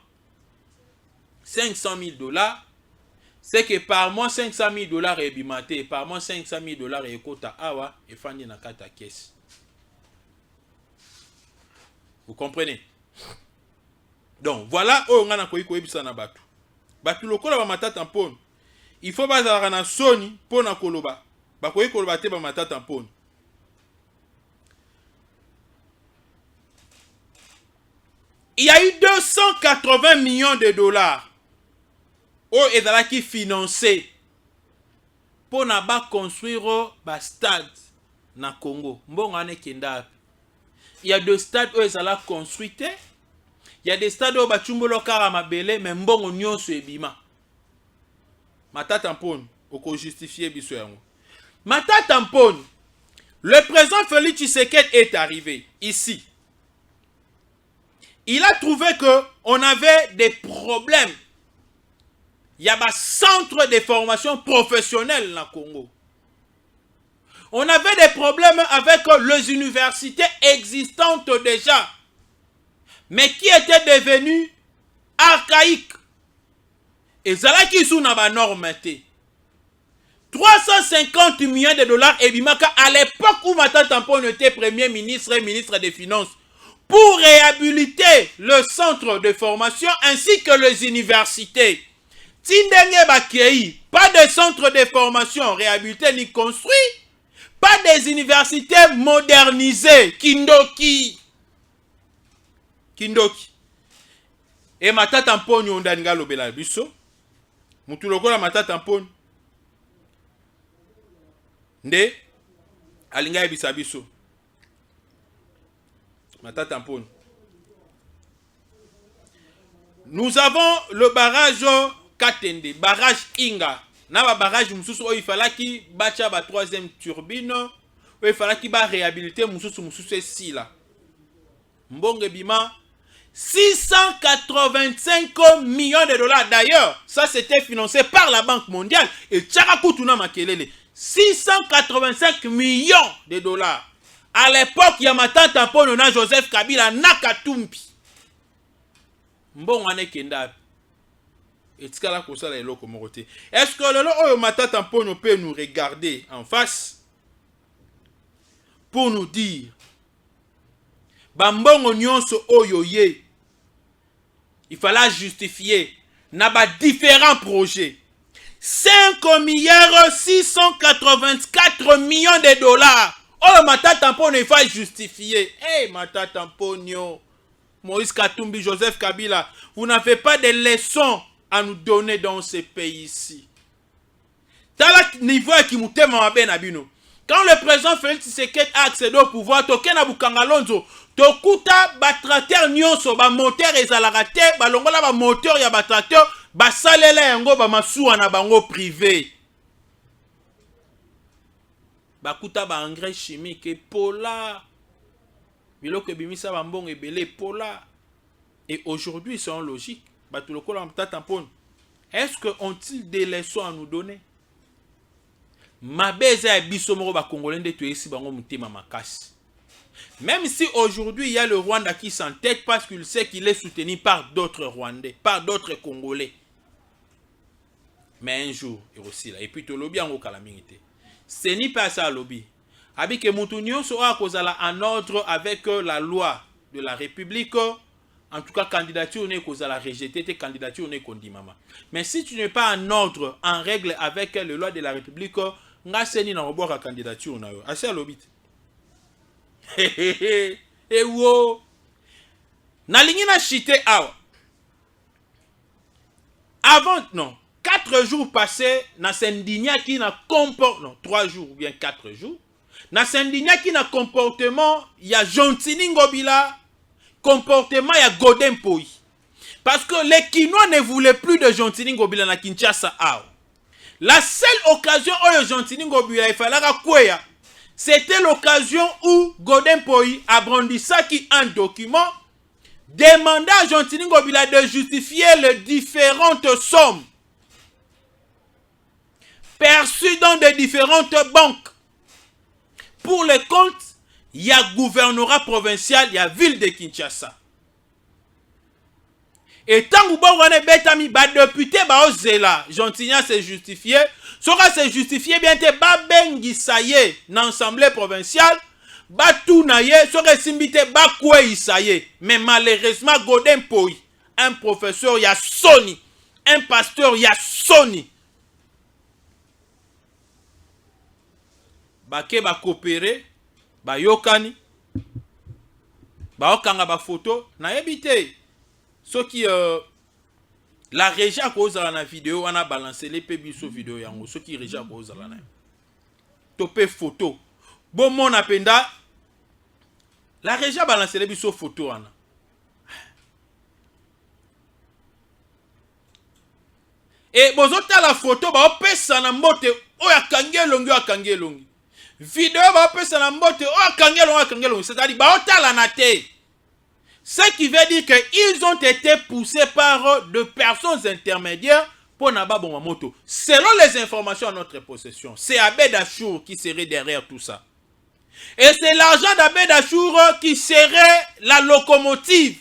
500 000 $, c'est que par mois 500 000 $ est bimaté, par mois 500 000 $ est kota awa et fandi na kata caisse. Vous comprenez? Donc voilà oh ngana koyi koyebisa na batu. Batu lokola ba matata mponi. Il faut bazala na soni pona koloba. Ba koyi koloba te ba matata mponi. Il y a eu 280 millions de $. Oh, et là qui financé pour na ba construire ba stade na Congo. Mbongo ane kenda. Il y a 2 stades où ils allaient construire. Il y a des stades où bachumbolo kara mabele mais mbongo nyonso ebima. Matata mponi oko justifier biso yango. Matata mponi. Le président Félix Tshisekedi est arrivé ici. Il a trouvé que on avait des problèmes. Il y a un centre de formation professionnelle dans le Congo. On avait des problèmes avec les universités existantes déjà, mais qui étaient devenues archaïques. Et ça qui sont dans la normalité. 350 millions de $, et bimaka à l'époque où Matata Mponi était premier ministre et ministre des Finances. pour réhabiliter le centre de formation ainsi que les universités. Tindenge bakei, pas de centre de formation réhabilité ni construit, pas des universités modernisées. Kindoki. Et matata mponi ondanga lobela biso. Mutu lokola matata mponi. Nde alinga ebisa biso. Matata mponi. Nous avons le barrage Katende, barrage Inga. Na barrage mususu il fallait ki bacha ba troisième turbine, il fallait ki ba réhabiliter mususu si là. Mbonge bima 685 millions de dollars. D'ailleurs, ça c'était financé par la Banque mondiale et Tcharakutuna Makelele. 685 millions de dollars. À l'époque, il y a matata mpona na Joseph Kabila Nakatumbi. Mbongo ane kenda. Est-ce que le matata mpona peut nous regarder en face pour nous dire bambongo nyonso oyo ye il fallait justifier na ba différents projets 5,684 millions de dollars. Oh matata mpona il faut justifier. Hey matata mpona Moïse Katumbi, Joseph Kabila, vous n'avez pas de leçons à nous donner dans ce pays ici. Tala niveau qui moutema mabe na bino. Quand le président Félix Tshisekedi a accédé au pouvoir, tokena bukangalonzo, tokuta ba tracteur nyonso ba moteur ezalaka te, ba longola ba moteur ya ba tracteur, ba salela yango ba masuwa na bango privé. Ba kuta ba engrais chimique pola. Biloko bimisa ba mbongo ebele pola. Et aujourd'hui, c'est en logique. Est-ce qu'on-t-il des leçons à nous donner? Même si aujourd'hui il y a le Rwanda qui s'entête parce qu'il sait qu'il est soutenu par d'autres Rwandais, par d'autres Congolais. Mais un jour, il aussi là. Et puis le lobby en calamité. Ce n'est pas ça le lobby. Avec Moutounion sera en ordre avec la loi de la République. En tout cas, candidature n'est qu'aux à la rejeter, tes candidatures n'est qu'on dit maman. Mais si tu n'es pas en ordre, en règle avec les lois de la République, nga seni na robor à candidature na yo. Assez à l'obit. Et wo. Na lingi na chité awa. Avant, non. 4 jours passés, na sendigna qui na comporte, non, 3 jours ou bien 4 jours. Na sendigna qui na comportement, y a Jontini Ngobila. Comportement ya Godin Poi. Parce que les Kinois ne voulaient plus de Jontini Ngobila na Kinshasa. La seule occasion où Jontini Ngobila il fallait quoi? C'était l'occasion où Godin Poi a brandi ça qui un document demandant à Jontini Ngobila de justifier les différentes sommes perçues dans de différentes banques pour les comptes. Il y a gouvernorat provincial, il y a ville de Kinshasa. Et tant que vous avez betami, député, ozela, Gentilien s'est justifié. Sera s'est justifié, bien te ba bengi saye, dans l'Assemblée provinciale, ba tout naye, sera simbité, ba kwe isaye. Mais malheureusement, Godin Poi, un professeur, il y a Sony, un pasteur, il y a Sony. Ba ke ba coopérer. Ba yokani ba okanga ba photo na ebité ce qui la régie à cause de la vidéo on a balancé les pébiso vidéo yango ce qui régie à cause de la topé photo bon mon apenda la régie a balancé les biso photo ana et bozota la photo ba opesa na mbote oya kange longi vidéo va passer na mbote kangelo c'est-à-dire ba otala na te. Ce qui veut dire que ils ont été poussés par de personnes intermédiaires pour naba bon moto. Selon les informations à notre possession, c'est Abed Achour qui serait derrière tout ça. Et c'est l'argent d'Abed Achour qui serait la locomotive.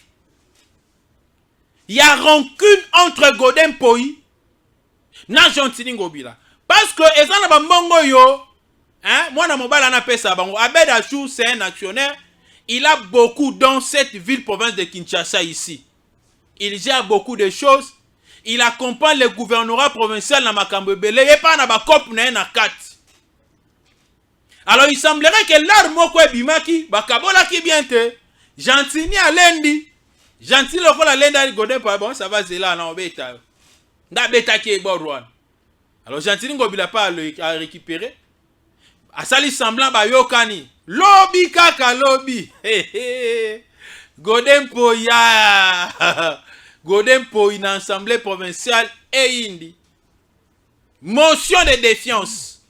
Il y a rancune entre Godin Poi na Jontini Ngobila parce que ezana ba mbongo yo. Hein? Moi, na mobile, on appelle ça. Abed Achour, c'est un actionnaire. Il a beaucoup dans cette ville-province de Kinshasa ici. Il gère beaucoup de choses. Il accompagne le gouvernorat provincial dans Makambo Ebele et pas dans Bakop na 4. Alors il semblerait que l'arme quoi bimaki bakabola ki bien te. Gentini à lundi. Gentil lokola la lundi godin pas bon ça va zela na obeta. Nda beta ki egborwan. Alors Gentini ngobila pas à récupérer. Asali semblant ba yokani. Lobby kaka lobby. Godin Poya. Godin Poya une assemblée provinciale et indi. Motion de défiance.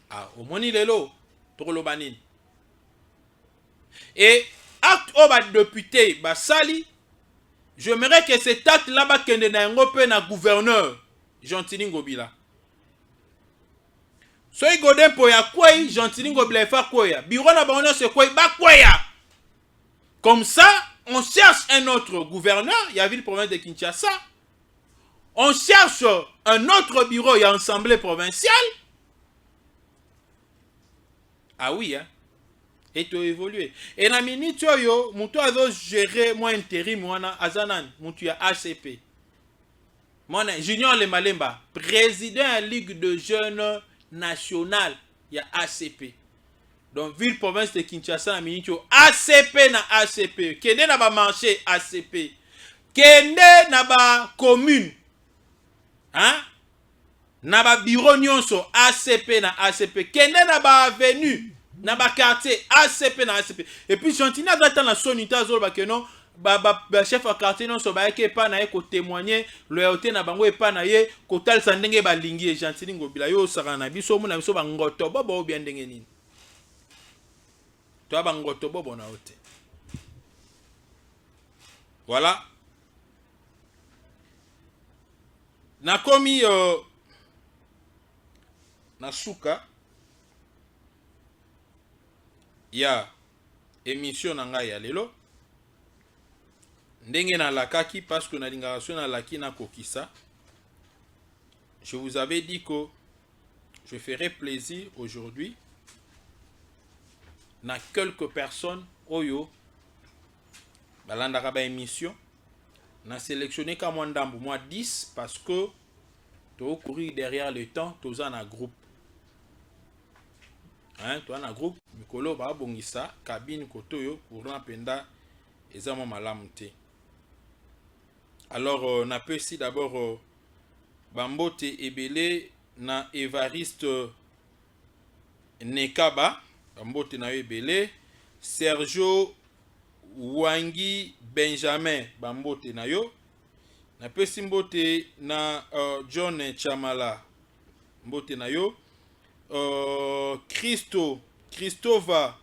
Ah, au moni lelo, tolo banin. Et acte au député basali, j'aimerais que cet acte là-bas kende na ngope na gouverneur Gentili Ngobila. Soy Godin Poya kwei Gentili Ngobila fa kwea. Bureau na bango se kwei ba kwea. Comme ça, on cherche un autre gouverneur, il y a ville province de Kinshasa. On cherche un autre bureau, il y a assemblée provinciale. Ah oui, hein. Et tu évolué. Et na minute yo, mutu azo gérer moi intérim wana azanan, mutu ya ACP. Mona Junior Le Malemba, président de la Ligue de jeunes nationale, il y a ACP. Donc ville province de Kinshasa na minute yo, ACP na ACP. Kende na ba marché ACP. Kende na ba commune. Hein? Na ba bureau nyonso ACP na ACP. Kende na ba avenue. Na ba quartier ACP na ACP. Et puis Gentili a na sonita zo ba que non ba chef à quartier non so ba ke pa na ye ko témoigner loyauté na bango e pa na ye ko tal sa ndenge ba lingi Gentili Ngobila yo saka na biso mu na biso ba ngoto bobo bien ndenge nini. To ba ngoto bobo na ote. Voilà. Na komi na suka ya émission na ngai ya lelo ndenge na lakaki parce que na lingation na laki na kokisa. Je vous avais dit que je ferai plaisir aujourd'hui na quelques personnes oyo balandaka ba émission na sélectionné comme ndambu moi 10 parce que to courir derrière le temps to za na groupe. Hein, toi na groupe mikolo ba bongisa cabine kotoyo courant penda ezama malamu te. Alors na pesi d'abord bambote ebele na Evariste Nekaba bambote na ebele Sergio Wangi Benjamin bambote na yo na pesi mbote na John Chamala mbote na yo Christova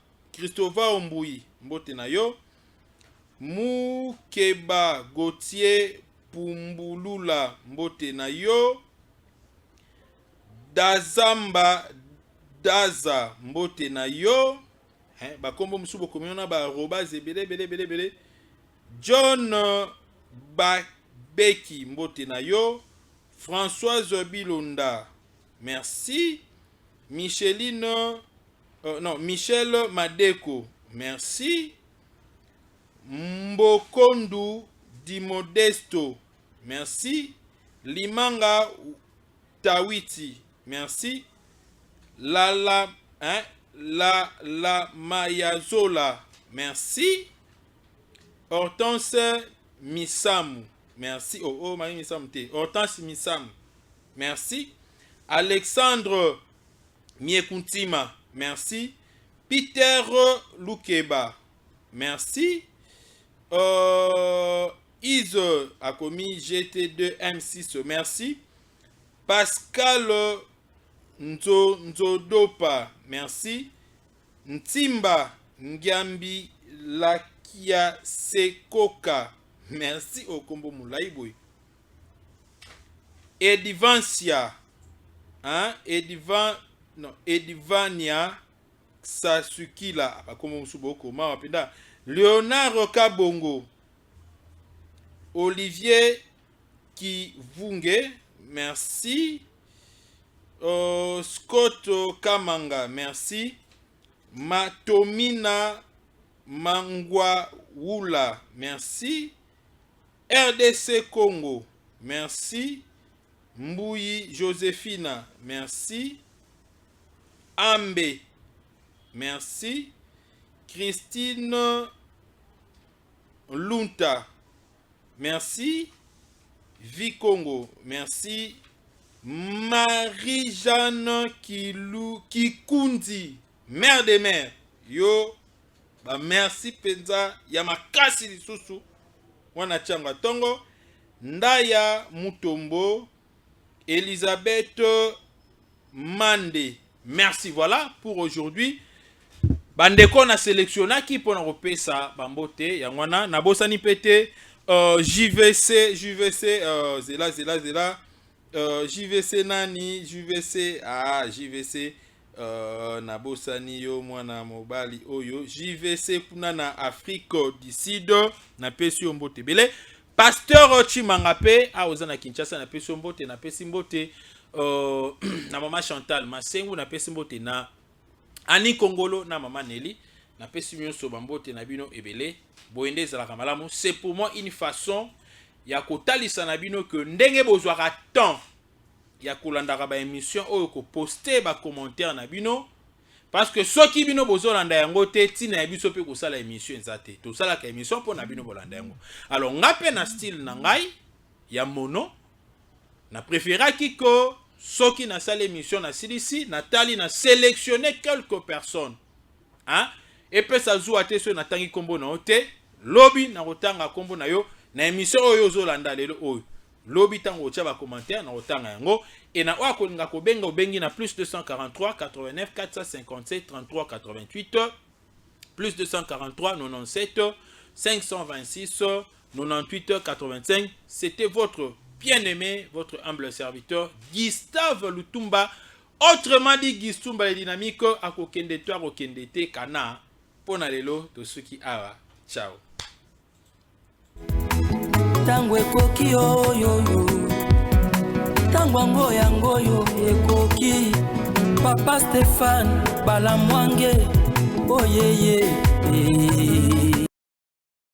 Ombui mbote na yo Mukeba Gauthier Pumbulula mbote na yo Dazamba Daza mbote na yo bakombo musubo komiona ba arobase bele John Beki mbote na yo Françoise Bilonda merci Micheline Michel Madeko merci Mbokondu Di Modesto merci Limanga Tawiti merci La Mayazola merci Hortense Misamu merci Marie Misamu te Hortense Misamu merci Alexandre Miekuntima merci Peter Lukeba merci Ise a commis GT2 M6 merci Pascal Nzodopa merci Ntimba Ngambi Lakia Sekoka merci Okombo Moulaïboy Edivancia hein Edivania Sasukila Akomo Musuboko Mawapenda Leonard Kabongo Olivier Kivunge merci Scott Kamanga merci Matomina Mangwaoula, merci. RDC Congo, merci. Mbouyi Joséphina, merci. Ambe, merci. Christine Lunta, merci. Vikongo, merci. Marie-Jeanne Kikundi, mère des mères, yo, bah merci penza, yamakasi lisusu, wana changa tongo. Ndaya Mutombo, Elisabeth Mande, merci. Voilà pour aujourd'hui. Bandeko na sélectionna qui pour repérer ça bambote yangwana na bosani pété JVC zela JVC nani JVC na bosani yo mwana mobali oyo JVC kuna na Afrique du Sud na pesi mbote belé Pasteur Chimangape a ozana Kinshasa na pesi mbote na pesi mbote na mama Chantal Masengu na pesi mbote na Ani Kongolo na mama Nelly na pesi mionso bambote na bino ebele boende za la kamalamu. C'est pour moi une façon ya kotalisa na bino que ndenge bozwaka temps ya kolandaka ba émission oyo ko poster ba commentaire na bino parce que soki bino bozolanda yango te tina ya biso pe kosala émission ezate to sala ka émission pour na bino bolanda yango. Alors ngape na style na ngai ya mono na préféraki ko soki na salle émission na CDC Nathalie na sélectionné quelques personnes hein et puis ça joue à te sur na tangi kombo na ote lobby na rotanga kombo na yo na émission oyo zolanda lelo oyo lobby tango tia ba commentaire na rotanga yango et na wa ko nga ko benga obengi na plus 243 89 457 33 88 plus 243 97 526 98 85. C'était votre bien-aimé, votre humble serviteur, Gustave Lutumba. Autrement dit, Gistumba les dynamiques, à kokende toi, kokende te, kana, pona lelo, to suki awa. Ciao. Tango ekoki yo yo yo, tango yango yo ekoki, Papa Stéphane Balamwange, oh yeah yeah.